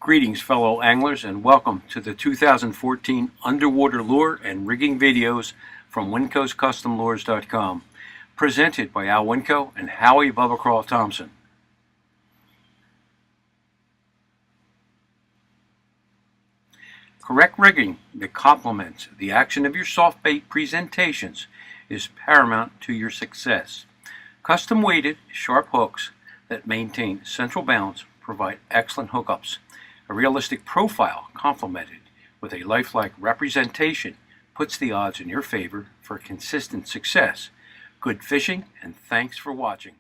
Greetings fellow anglers and welcome to the 2014 underwater lure and rigging videos from WincoastCustomLures.com, presented by Al Winco and Howie Bubba Crawl Thompson. Correct rigging that complements the action of your soft bait presentations is paramount to your success. Custom weighted sharp hooks that maintain central balance provide excellent hookups. A realistic profile complemented with a lifelike representation puts the odds in your favor for consistent success. Good fishing, and thanks for watching.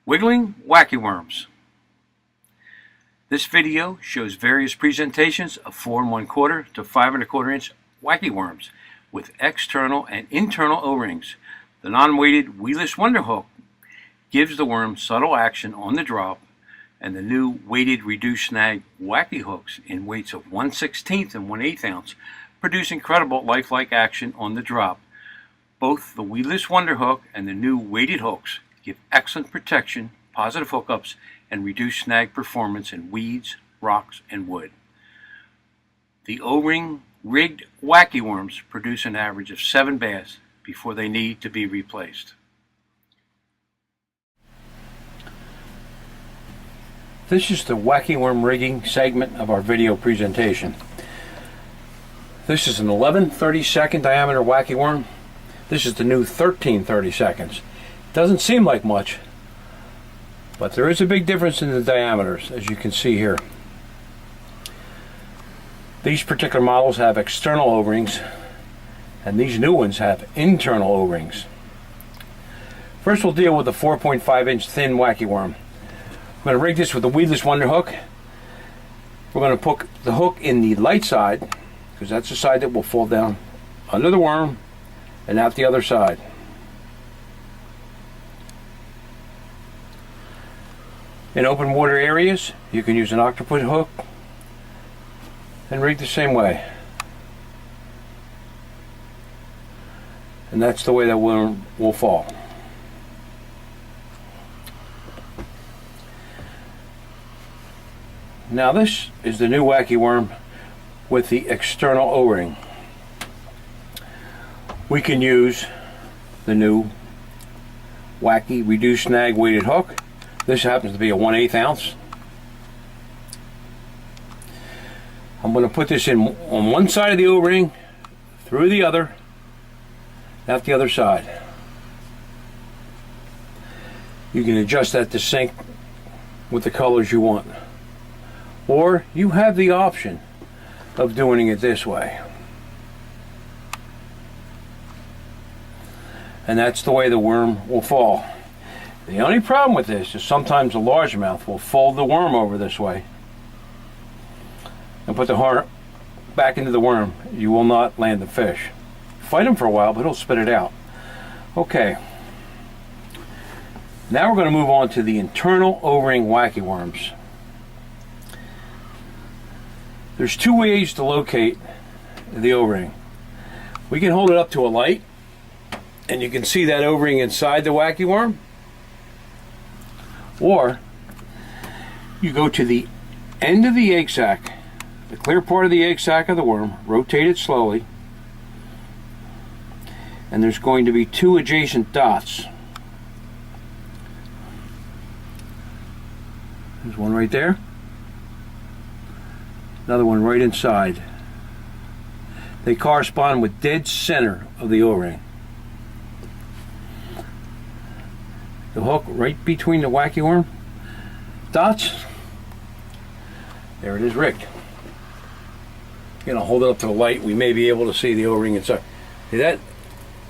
Wiggling wacky worms. This video shows various presentations of 4 1/4 to 5 1/4 inch wacky worms with external and internal O-rings. The non-weighted weedless wonder hook gives the worm subtle action on the drop, and the new weighted reduced snag wacky hooks in weights of 1/16 and 1/8 ounce produce incredible lifelike action on the drop. Both the weedless wonder hook and the new weighted hooks give excellent protection, positive hookups, and reduced snag performance in weeds, rocks, and wood. The O-ring rigged wacky worms produce an average of 7 bass before they need to be replaced. This is the wacky worm rigging segment of our video presentation. This is an 11/32 diameter wacky worm. This is the new 13/32. Doesn't seem like much, but there is a big difference in the diameters, as you can see here. These particular models have external O-rings, and these new ones have internal O-rings. First we'll deal with the 4.5 inch thin wacky worm. I'm going to rig this with a weedless wonder hook. We're going to put the hook in the light side, because that's the side that will fall down under the worm and out the other side. In open water areas, you can use an octopus hook and rig the same way. And that's the way that worm will fall. Now this is the new wacky worm with the external O-ring. We can use the new wacky reduced snag weighted hook. This happens to be a 1/8 ounce. I'm going to put this in on one side of the O-ring, through the other, out the other side. You can adjust that to sync with the colors you want, or you have the option of doing it this way. And that's the way the worm will fall. The only problem with this is sometimes a largemouth will fold the worm over this way and put the heart back into the worm. You will not land the fish. Fight him for a while, but he'll spit it out. Okay. Now we're going to move on to the internal O-ring wacky worms. There's 2 ways to locate the O-ring. We can hold it up to a light, and you can see that O-ring inside the wacky worm. Or you go to the end of the egg sac, the clear part of the egg sac of the worm, rotate it slowly, and there's going to be 2 adjacent dots. There's one right there, another one right inside. They correspond with dead center of the O-ring. The hook right between the wacky worm dots. There it is rigged. Going to hold it up to the light. We may be able to see the O-ring inside. See that?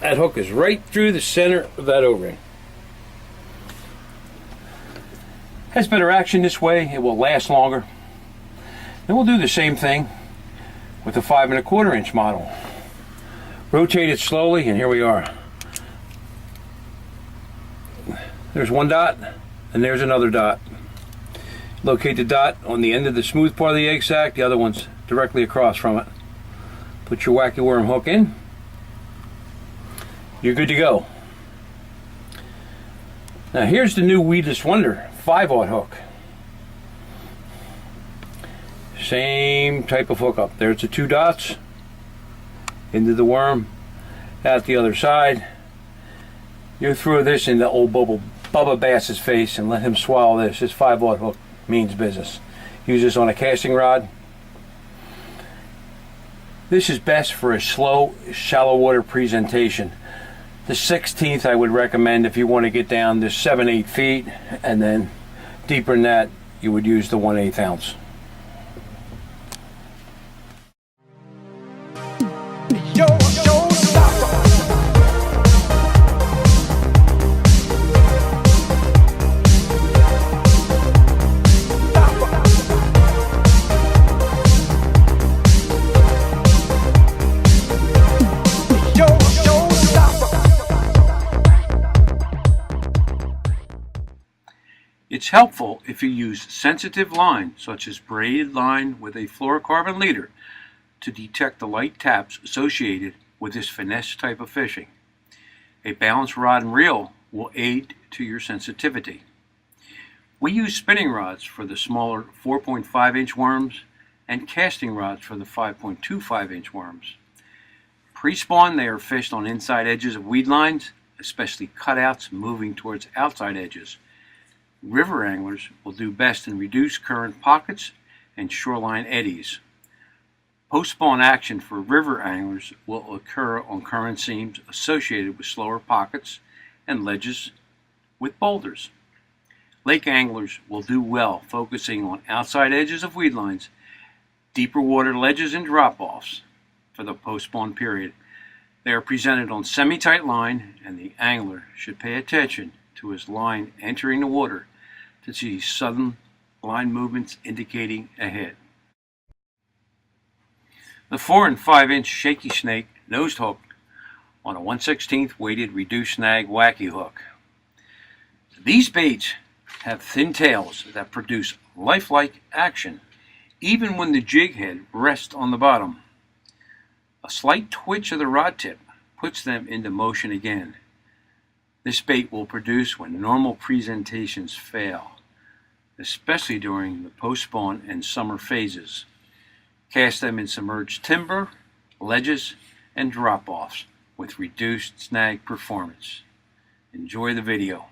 That hook is right through the center of that O-ring. Has better action this way. It will last longer. And we'll do the same thing with the 5 1/4 inch model. Rotate it slowly, and here we are. There's one dot, and there's another dot. Locate the dot on the end of the smooth part of the egg sac, the other one's directly across from it. Put your wacky worm hook in. You're good to go. Now here's the new Weedless Wonder 5/0 hook. Same type of hookup. There's the 2 dots into the worm, out the other side. You throw this into old Bubba Bass's face and let him swallow this. This 5/0 hook means business. Use this on a casting rod. This is best for a slow, shallow water presentation. The 16th I would recommend if you want to get down to 7-8 feet, and then deeper than that you would use the 1/8 ounce. It's helpful if you use sensitive line, such as braided line with a fluorocarbon leader, to detect the light taps associated with this finesse type of fishing. A balanced rod and reel will aid to your sensitivity. We use spinning rods for the smaller 4.5-inch worms and casting rods for the 5.25-inch worms. Pre-spawn, they are fished on inside edges of weed lines, especially cutouts moving towards outside edges. River anglers will do best in reduced current pockets and shoreline eddies. Post-spawn action for river anglers will occur on current seams associated with slower pockets and ledges with boulders. Lake anglers will do well focusing on outside edges of weed lines, deeper water ledges and drop-offs for the post-spawn period. They are presented on semi-tight line, and the angler should pay attention to his line entering the water to see sudden line movements indicating ahead. The 4 and 5-inch shaky snake nosed hook on a 1/16 weighted reduced snag wacky hook. These baits have thin tails that produce lifelike action even when the jig head rests on the bottom. A slight twitch of the rod tip puts them into motion again. This bait will produce when normal presentations fail, especially during the post-spawn and summer phases. Cast them in submerged timber, ledges, and drop-offs with reduced snag performance. Enjoy the video.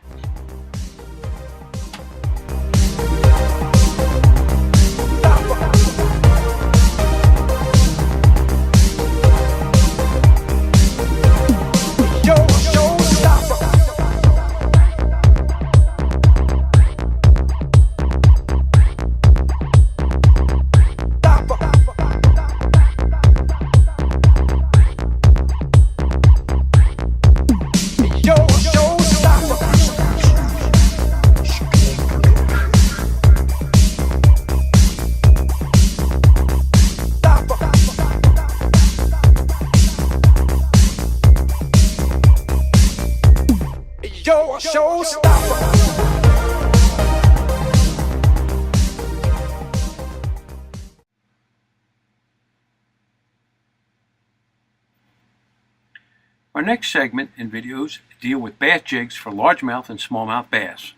Our next segment and videos deal with bass jigs for largemouth and smallmouth bass.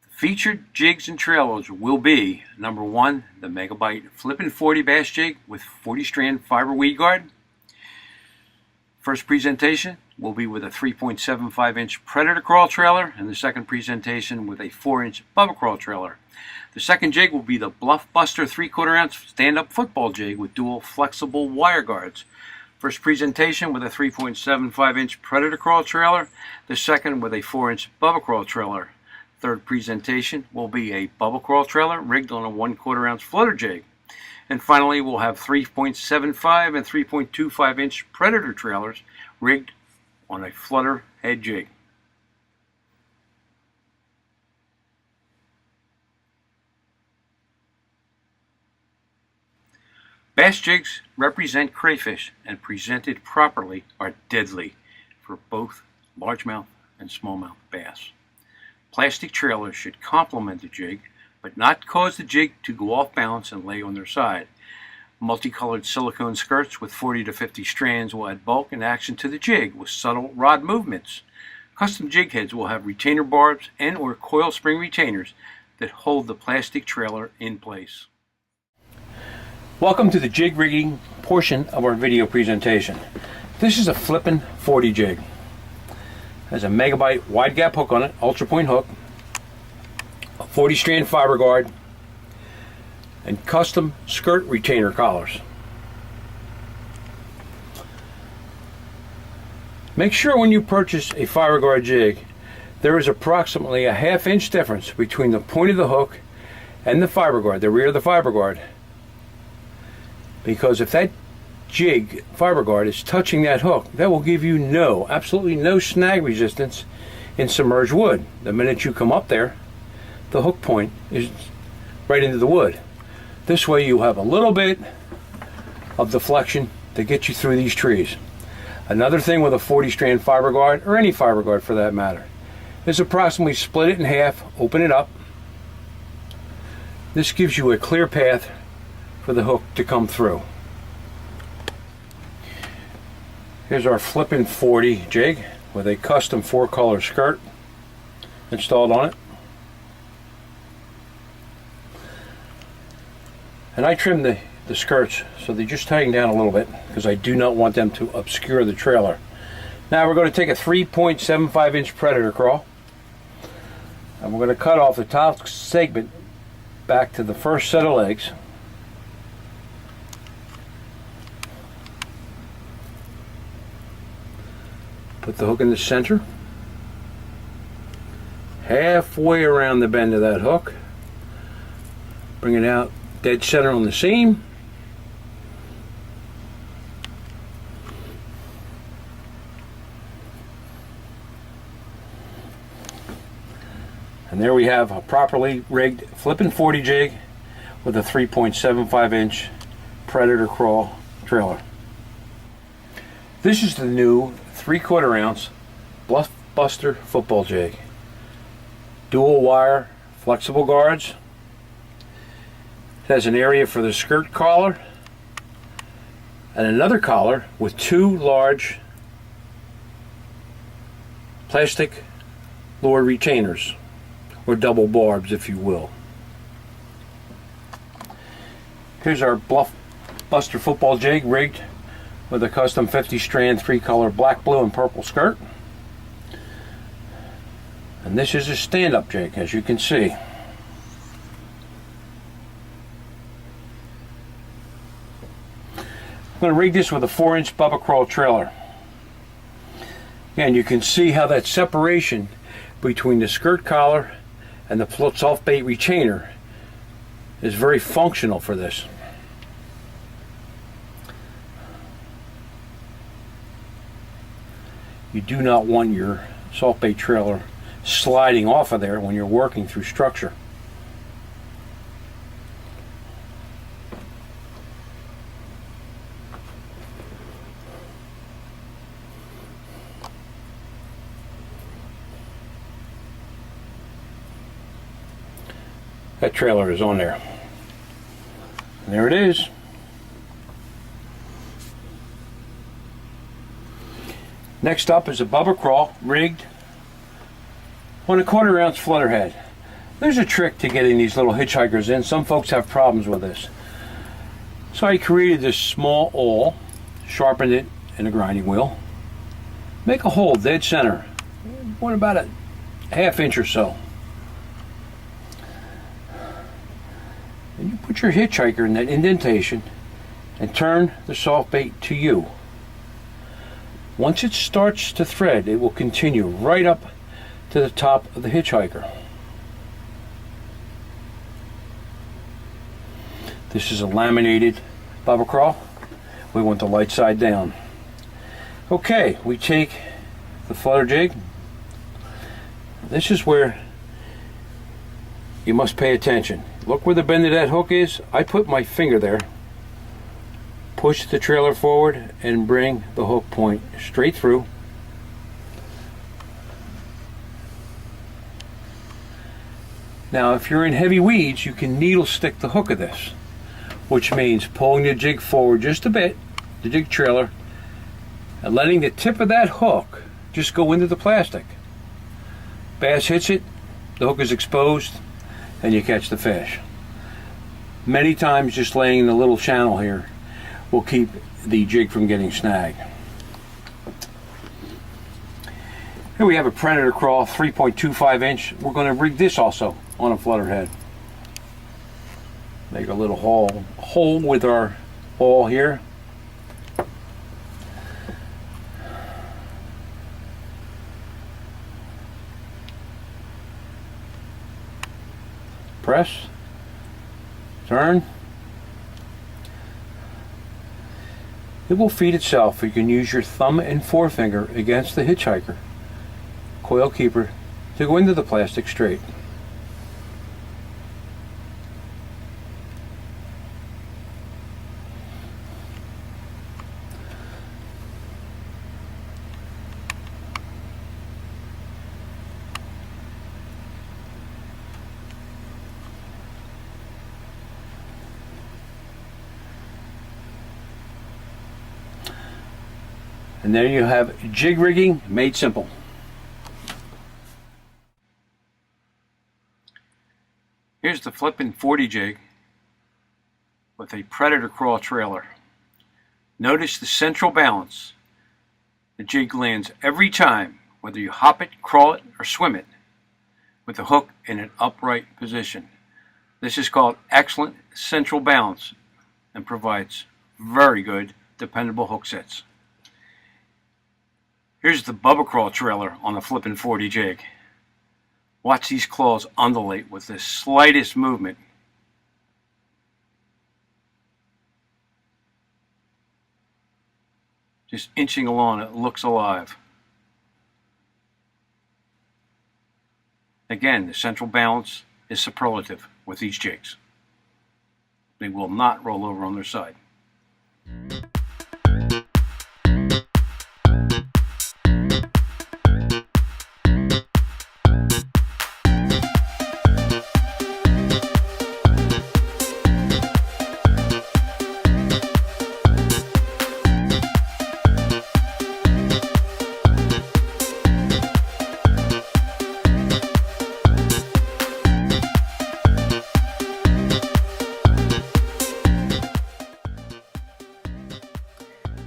The featured jigs and trailers will be number 1, the Megabyte Flippin' 40 bass jig with 40 strand fiber weed guard. First presentation will be with a 3.75-inch Predator crawl trailer, and the second presentation with a 4-inch Bubba crawl trailer. The second jig will be the Bluff Buster 3/4 ounce stand-up football jig with dual flexible wire guards. First presentation with a 3.75-inch Predator crawl trailer, the second with a 4-inch Bubba crawl trailer. Third presentation will be a Bubba crawl trailer rigged on a 1/4 ounce floater jig. And finally, we'll have 3.75 and 3.25-inch Predator trailers rigged on a flutter head jig. Bass jigs represent crayfish and presented properly are deadly for both largemouth and smallmouth bass. Plastic trailers should complement the jig, but not cause the jig to go off balance and lay on their side. Multicolored silicone skirts with 40 to 50 strands will add bulk and action to the jig with subtle rod movements. Custom jig heads will have retainer barbs and or coil spring retainers that hold the plastic trailer in place. Welcome to the jig rigging portion of our video presentation. This is a flippin' 40 jig. It has a megabyte wide gap hook on it, ultra point hook, a 40 strand fiber guard, and custom skirt retainer collars. Make sure when you purchase a fiber guard jig, there is approximately a ½ inch difference between the point of the hook and the fiber guard, the rear of the fiber guard. Because if that jig fiber guard is touching that hook, that will give you absolutely no snag resistance in submerged wood. The minute you come up there, the hook point is right into the wood. This way you have a little bit of deflection to get you through these trees. Another thing with a 40 strand fiber guard, or any fiber guard for that matter, is approximately split it in half, open it up. This gives you a clear path for the hook to come through. Here's our flippin' 40 jig with a custom 4-color skirt installed on it. And I trimmed the skirts so they just hang down a little bit because I do not want them to obscure the trailer. Now we're going to take a 3.75 inch predator crawl and we're going to cut off the top segment back to the first set of legs. Put the hook in the center, halfway around the bend of that hook, bring it out dead center on the seam. And there we have a properly rigged flippin' 40 jig with a 3.75 inch predator crawl trailer. This is the new 3/4 ounce Bluffbuster football jig. Dual wire flexible guards. It has an area for the skirt collar and another collar with 2 large plastic lure retainers, or double barbs if you will. Here's our Bluffbuster football jig rigged with a custom 50 strand 3-color black, blue, and purple skirt. And this is a stand-up jig, as you can see. I'm going to rig this with a 4-inch Bubba Crawl trailer. And you can see how that separation between the skirt collar and the soft bait retainer is very functional for this. You do not want your soft bait trailer sliding off of there when you're working through structure. That trailer is on there. And there it is. Next up is a Bubba Crawl rigged on a 1/4 ounce flutter head. There's a trick to getting these little hitchhikers in. Some folks have problems with this. So I created this small awl, sharpened it in a grinding wheel. Make a hole dead center, what, about a ½ inch or so. And you put your hitchhiker in that indentation and turn the soft bait to you. Once it starts to thread, it will continue right up to the top of the hitchhiker. This is a laminated Bubba Crawl. We want the light side down. Okay, we take the flutter jig. This is where you must pay attention. Look where the bend of that hook is. I put my finger there. Push the trailer forward and bring the hook point straight through. Now if you're in heavy weeds, you can needle stick the hook of this, which means pulling the jig forward just a bit, the jig trailer, and letting the tip of that hook just go into the plastic. bass hits it, the hook is exposed, and you catch the fish. Many times just laying in the little channel here will keep the jig from getting snagged. Here we have a predator crawl, 3.25 inch. We're going to rig this also on a flutter head. Make a little hole with our ball here. Press, turn. It will feed itself. You can use your thumb and forefinger against the hitchhiker coil keeper to go into the plastic straight. And there you have jig rigging made simple. Here's the flippin' 40 jig with a predator crawl trailer. Notice the central balance. The jig lands every time, whether you hop it, crawl it, or swim it, with the hook in an upright position. This is called excellent central balance and provides very good, dependable hook sets. Here's the Bubba Crawl trailer on the flippin' 40 jig. Watch these claws undulate with the slightest movement. Just inching along, it looks alive. Again, the central balance is superlative with these jigs. They will not roll over on their side.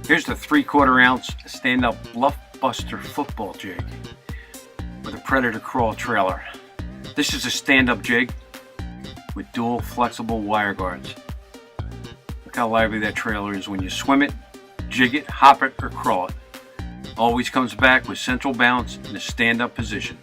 Here's the 3/4 ounce stand-up bluff buster football jig with a predator crawl trailer. This is a stand-up jig with dual flexible wire guards. Look how lively that trailer is when you swim it, jig it, hop it, or crawl it. Always comes back with central balance in a stand-up position.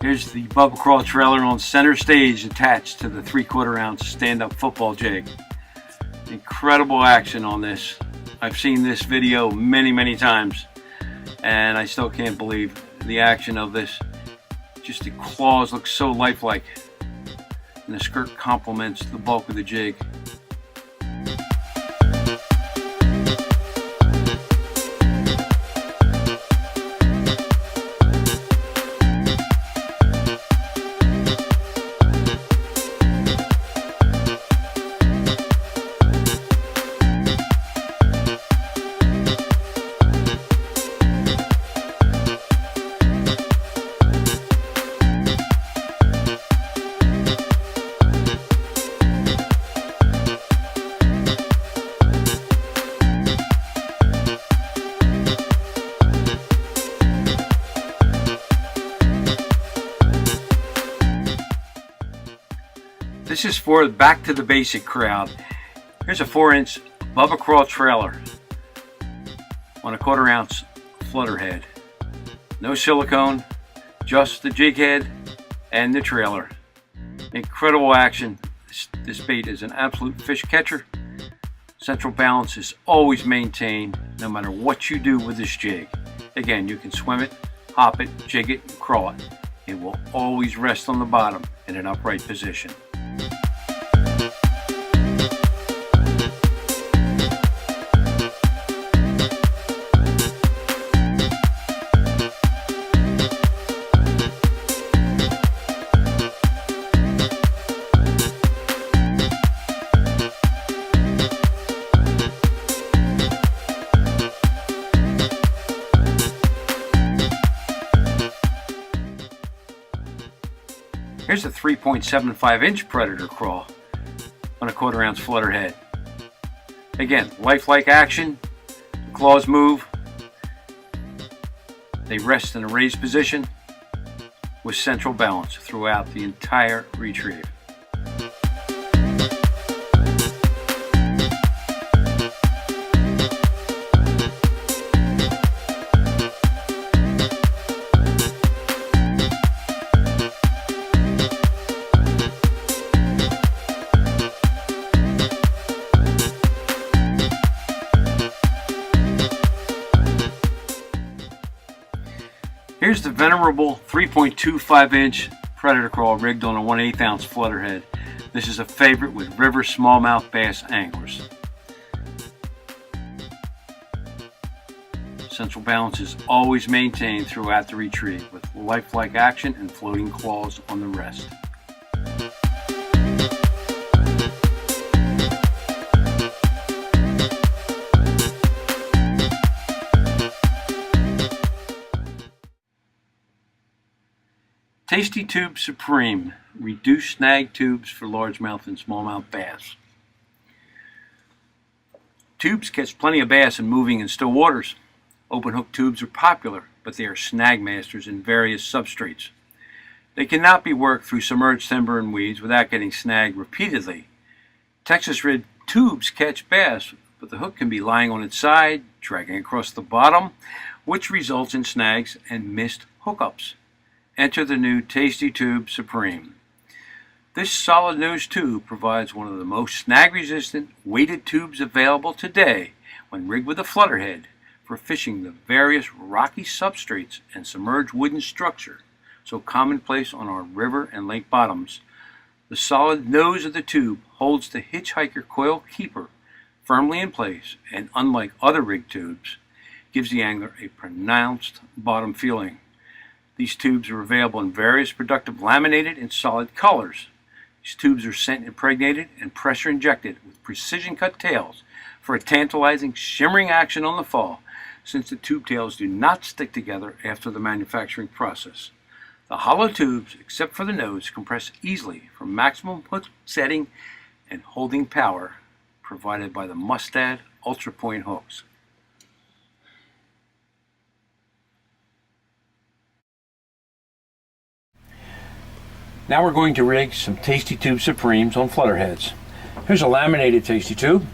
Here's the Bubba Crawl trailer on center stage attached to the 3/4 ounce stand-up football jig. Incredible action on this. I've seen this video many times and I still can't believe the action of this. Just the claws look so lifelike and the skirt complements the bulk of the jig. This is for the back to the basic crowd. Here's a 4-inch Bubba Crawl trailer on a 1/4 ounce flutter head. No silicone, just the jig head and the trailer. Incredible action. This bait is an absolute fish catcher. Central balance is always maintained no matter what you do with this jig. Again, you can swim it, hop it, jig it, and crawl it. It will always rest on the bottom in an upright position. Here's a 3.75-inch predator crawl on a 1/4 ounce flutter head. Again, lifelike action, the claws move, they rest in a raised position with central balance throughout the entire retrieve. Here's the venerable 3.25-inch predator crawl rigged on a 1/8 ounce flutter head. This is a favorite with river smallmouth bass anglers. Central balance is always maintained throughout the retrieve with lifelike action and floating claws on the rest. Tasty Tube Supreme, reduced snag tubes for largemouth and smallmouth bass. Tubes catch plenty of bass in moving and still waters. Open hook tubes are popular, but they are snag masters in various substrates. They cannot be worked through submerged timber and weeds without getting snagged repeatedly. Texas red tubes catch bass, but the hook can be lying on its side, dragging across the bottom, which results in snags and missed hookups. Enter the new Tasty Tube Supreme. This solid nose tube provides one of the most snag resistant weighted tubes available today when rigged with a flutter head for fishing the various rocky substrates and submerged wooden structure so commonplace on our river and lake bottoms. The solid nose of the tube holds the hitchhiker coil keeper firmly in place and, unlike other rigged tubes, gives the angler a pronounced bottom feeling. These tubes are available in various productive laminated and solid colors. These tubes are scent impregnated and pressure injected with precision cut tails for a tantalizing shimmering action on the fall, since the tube tails do not stick together after the manufacturing process. The hollow tubes, except for the nose, compress easily for maximum hook setting and holding power provided by the Mustad Ultra Point hooks. Now we're going to rig some Tasty Tube Supremes on flutter heads. Here's a laminated Tasty Tube,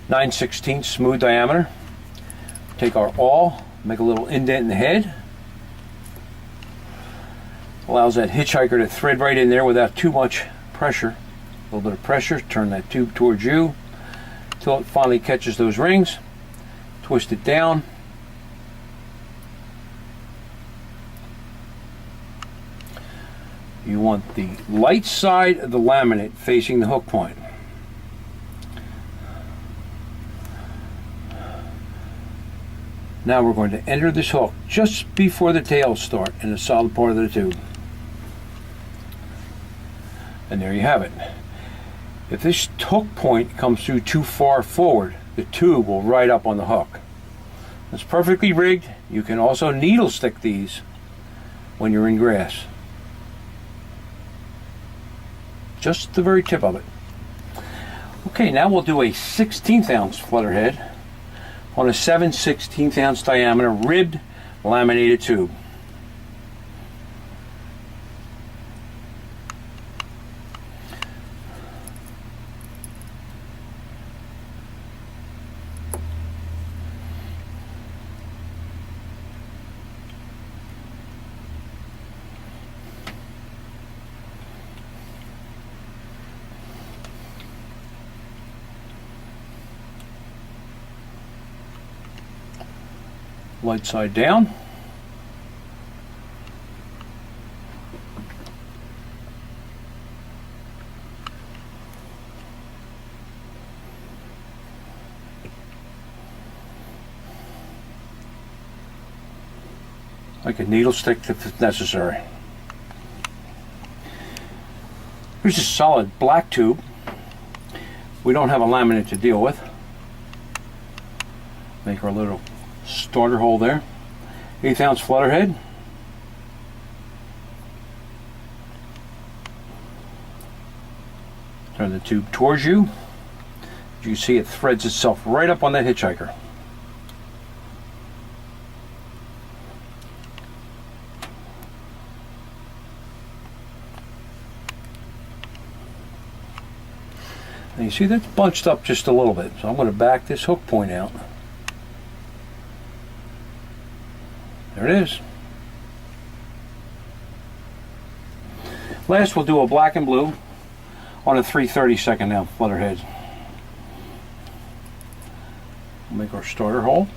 9/16 smooth diameter. Take our awl, make a little indent in the head. Allows that hitchhiker to thread right in there without too much pressure. A little bit of pressure, turn that tube towards you until it finally catches those rings. Twist it down. You want the light side of the laminate facing the hook point. Now we're going to enter this hook just before the tails start in the solid part of the tube. And there you have it. If this hook point comes through too far forward, the tube will ride up on the hook. It's perfectly rigged. You can also needle stick these when you're in grass. Just the very tip of it. Okay, now we'll do a 1/16 ounce flutter head on a 7/16 ounce diameter ribbed laminated tube. Light side down. like a needle stick if necessary. Here's a solid black tube. We don't have a laminate to deal with. Make our little starter hole there. 1/8 ounce flutter head. Turn the tube towards you. As you see, it threads itself right up on that hitchhiker. And you see that's bunched up just a little bit, so I'm going to back this hook point out. There it is. Last, we'll do a black and blue on a 3/32 now flutter head. We'll make our starter hole.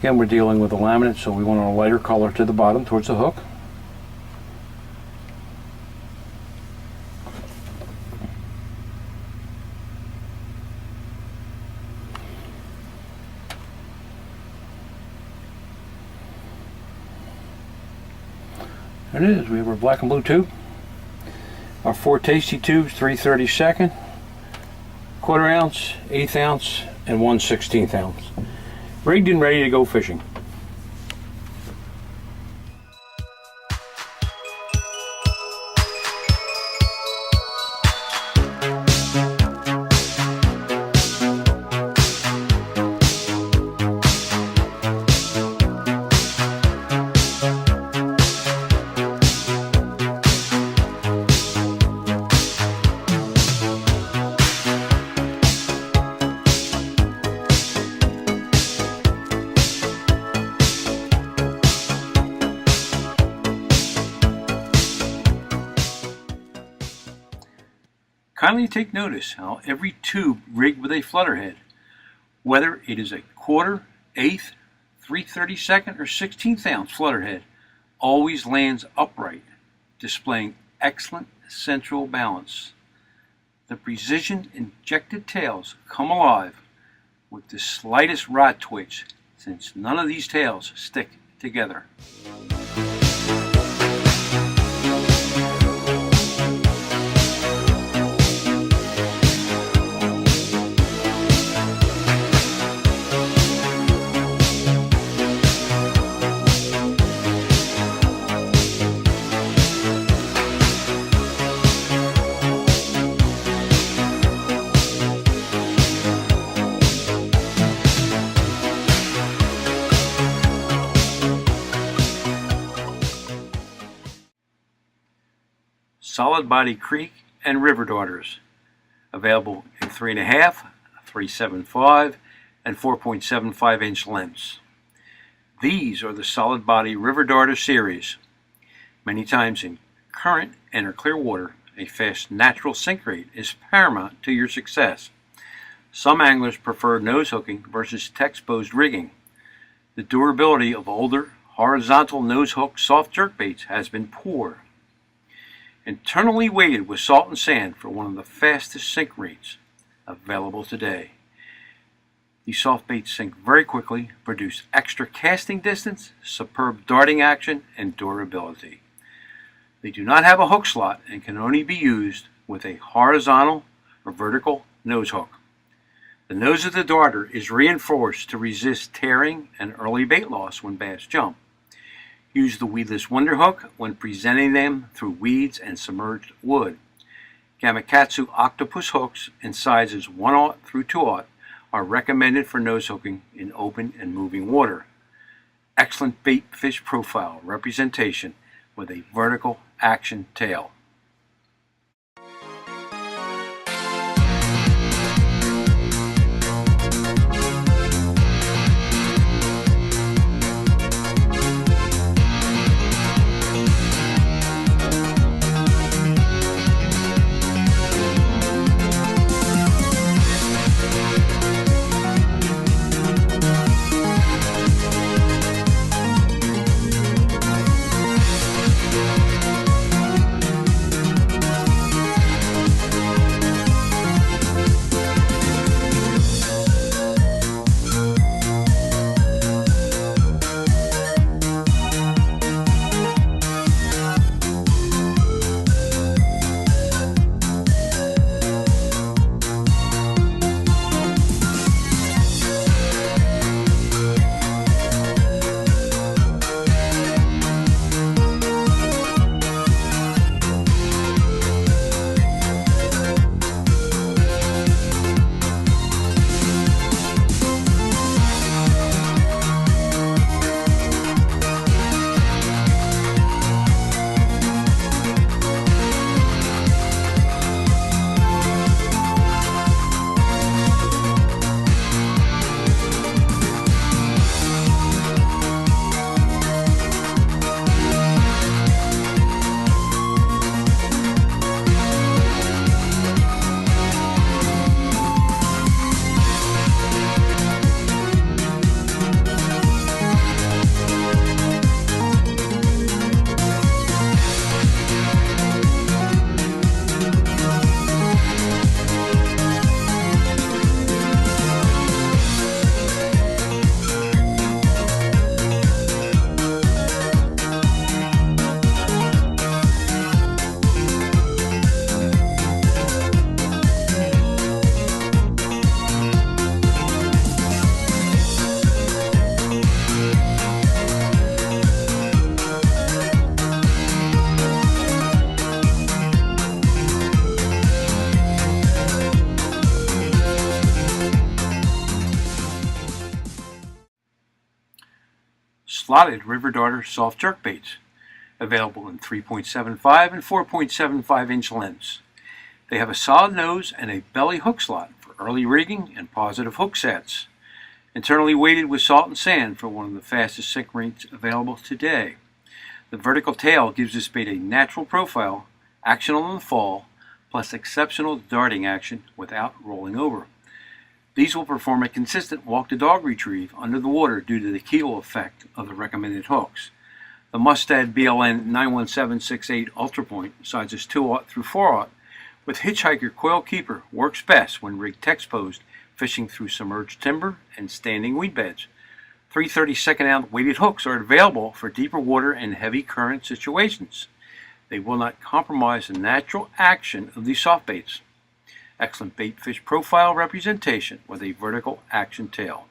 Again, we're dealing with a laminate, so we want a lighter color to the bottom towards the hook. There it is. We have our black and blue tube. Our 4 tasty tubes, 3/32, 1/4 ounce, 1/8 ounce, and 1/16 ounce. Rigged and ready to go fishing. Kindly take notice how every tube rigged with a flutter head, whether it is a 1/4, 1/8, 3/32, or 1/16 ounce flutter head, always lands upright, displaying excellent central balance. The precision injected tails come alive with the slightest rod twitch, since none of these tails stick together. Solid body creek and river darters, available in 3.5, 3.75, and 4.75 inch lengths. These are the solid body river darter series. Many times in current and or clear water, a fast natural sink rate is paramount to your success. Some anglers prefer nose hooking versus texposed rigging. The durability of older horizontal nose hook soft jerkbaits has been poor. Internally weighted with salt and sand for one of the fastest sink rates available today. These soft baits sink very quickly, produce extra casting distance, superb darting action, and durability. They do not have a hook slot and can only be used with a horizontal or vertical nose hook. The nose of the darter is reinforced to resist tearing and early bait loss when bass jump. Use the weedless wonder hook when presenting them through weeds and submerged wood. Gamakatsu octopus hooks in sizes 1/0 through 2/0 are recommended for nose hooking in open and moving water. Excellent bait fish profile representation with a vertical action tail. slotted river darter soft jerk baits, available in 3.75 and 4.75 inch lengths. They have a solid nose and a belly hook slot for early rigging and positive hook sets. Internally weighted with salt and sand for one of the fastest sink rates available today. The vertical tail gives this bait a natural profile, action on the fall, plus exceptional darting action without rolling over. These will perform a consistent walk-the-dog retrieve under the water due to the keel effect of the recommended hooks. The Mustad BLN 91768 Ultra Point, sizes 2/0 through 4/0, with hitchhiker coil keeper works best when rigged text-posed, fishing through submerged timber and standing weed beds. 3/32 ounce weighted hooks are available for deeper water and heavy current situations. They will not compromise the natural action of these soft baits. Excellent bait fish profile representation with a vertical action tail.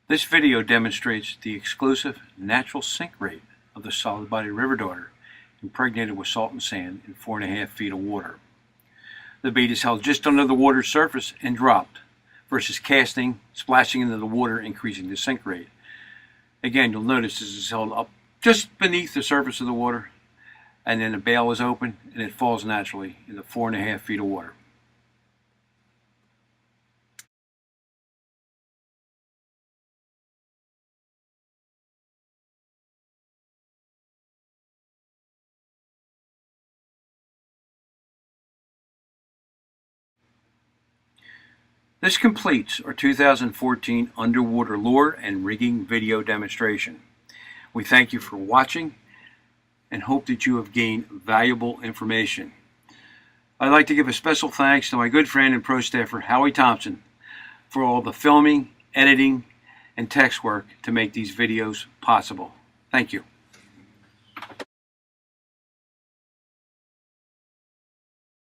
This video demonstrates the exclusive natural sink rate of the solid body river darter impregnated with salt and sand in 4.5 feet of water. The bait is held just under the water's surface and dropped versus casting, splashing into the water, increasing the sink rate. Again, you'll notice this is held up just beneath the surface of the water, and then the bail is open and it falls naturally into 4.5 feet of water. This completes our 2014 underwater lure and rigging video demonstration. We thank you for watching and hope that you have gained valuable information. I'd like to give a special thanks to my good friend and pro staffer Howie Thompson for all the filming, editing, and text work to make these videos possible. Thank you.